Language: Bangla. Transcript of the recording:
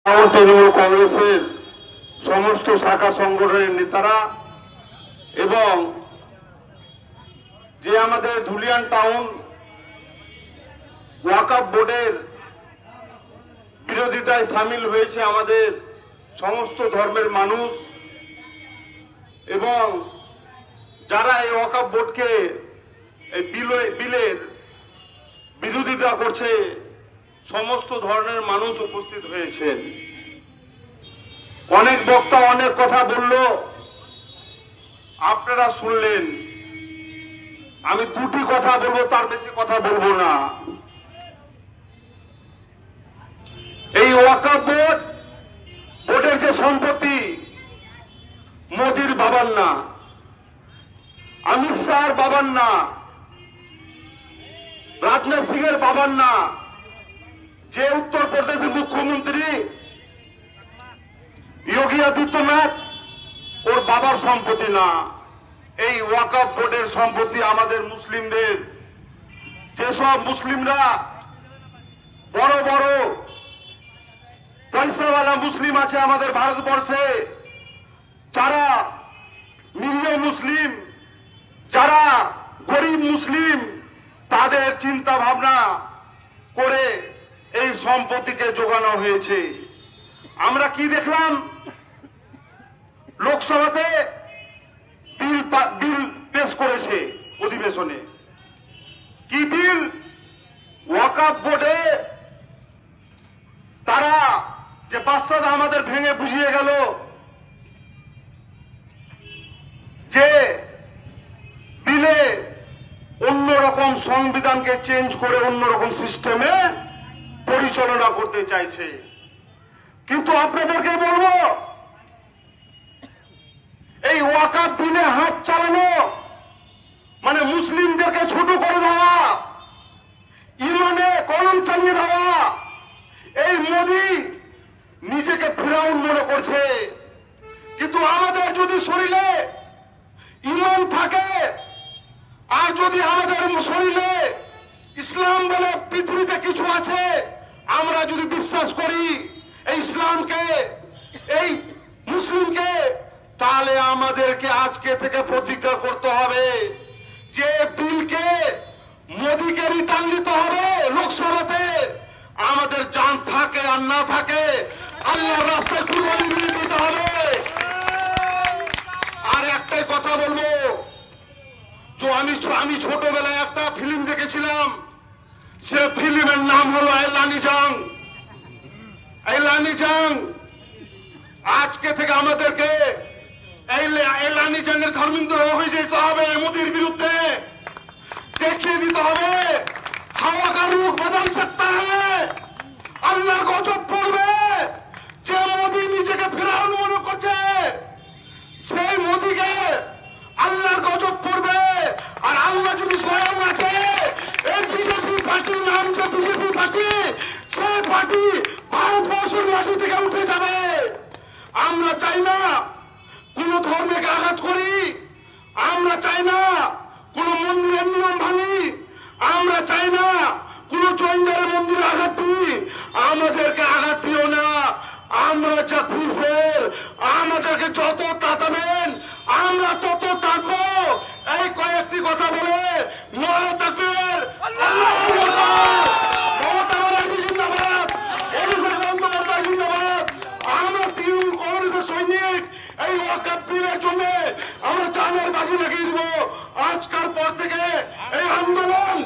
তৃণমূল কংগ্রেসের সমস্ত শাখা সংগঠনের নেতারা এবং যে আমাদের ধুলিয়ান টাউন ওয়াকফ বোর্ডের বিরোধিতায় সামিল হয়েছে আমাদের সমস্ত ধর্মের মানুষ এবং যারা এই ওয়াকফ বোর্ডকে এই বিলের বিরোধিতা করছে সমস্ত ধরনের মানুষ উপস্থিত হয়েছেন। অনেক বক্তা অনেক কথা বলল, আপনারা শুনলেন। আমি দুটি কথা বলবো, তার বেশি কথা বলবো না। এই ওয়াকফ বোর্ডের যে সম্পত্তি মোদির বাবার না, অমিত শাহর বাবার না, রাজনাথ সিং এর বাবার না, যে উত্তরপ্রদেশের মুখ্যমন্ত্রী যোগী আদিত্যনাথ ওর বাবার সম্পত্তি না। এই ওয়াকফ বোর্ডের সম্পত্তি আমাদের মুসলিমদের। যেসব মুসলিমরা বড় বড় পয়সাওয়ালা মুসলিম আছে আমাদের ভারতবর্ষে, যারা নিরীহ মুসলিম, যারা গরিব মুসলিম, তাদের চিন্তা ভাবনা করে এই সম্পত্তিকে যোগানো হয়েছে। আমরা কি দেখলাম, লোকসভাতে বিল পেশ করেছে অধিবেশনে। কি বিল? ওয়াকফ বোর্ডে তারা যে বাদশাহ আমাদের ভেঙে বুঝিয়ে গেল যে বিলে অন্যরকম সংবিধানকে চেঞ্জ করে অন্যরকম সিস্টেমে পরিচালনা করতে চাইছে। কিন্তু আপনাদেরকে বলবো, এই ওয়াকফ বিলে হাত চালানো মানে মুসলিমদেরকে ছোট করে দেওয়া, ইমানে কলম চালিয়ে দেওয়া। এই মোদি নিজেকে ফিরাউন মনে করছে, কিন্তু আমাদের যদি শরীরে ইমান থাকে আর যদি আমাদের শরীরে ইসলাম বলে পৃথিবীতে কিছু আছে, আমরা যদি বিশ্বাস করি এই ইসলামকে, এই মুসলিমকে, তাহলে আমাদেরকে আজকে থেকে প্রতিজ্ঞা করতে হবে যে বিলকে মোদিকে রিটার্ন দিতে হবে লোকসভাতে। আমাদের জান থাকে আর না থাকে আল্লাহর রাস্তায় কুরবানি দিয়ে দিতে হবে। আর একটাই কথা বলবো, তো আমি ছোটবেলায় একটা ফিল্ম দেখেছিলাম, সে ফিল্মের নাম হলো এলানি জং। এলানি জং আজকে থেকে আমাদেরকে এলানি জংয়ের ধর্মেন্দ্র হয়ে যেতে হবে, মোদির বিরুদ্ধে দেখিয়ে দিতে হবে হাওয়া কা রুখ বদল সকতা হ্যায়। আল্লাহ গজব পড়বে। যে মোদি নিজেকে ফিরাউন মনে করছে, সেই মোদিকে আল্লাহর গজব পড়বে। আর আল্লাহ যদি স্বয়ং আছে, এই বিজেপি পার্টির নাম যে বিজেপি পার্টি, সেই পার্টি ভারতবর্ষের মাটি থেকে উঠে যাবে। আমরা চাই না কোন ধর্মকে আঘাত করি, আমরা চাই না কোন মন্দিরের নিয়ম ভাঙি, আমরা চাই না কোন জৈনদের মন্দিরে আঘাত দিই। আমাদেরকে আঘাত দিও না। আমরা যা খুশের, আমাদেরকে যত তাতাবেন আমরা তত তাকবো। এই কয়েকটি কথা বলে নয় তাকবীর, মমতা ব্যানার্জি জিন্দাবাদ, অভিষেক বন্দ্যোপাধ্যায় জিন্দাবাদ। আমরা তৃণমূল কংগ্রেসের সৈনিক। এই ওয়াকফ বিলের জন্য আমরা জানের বাজি লাগিয়ে দিব। আজকাল পর থেকে এই আন্দোলন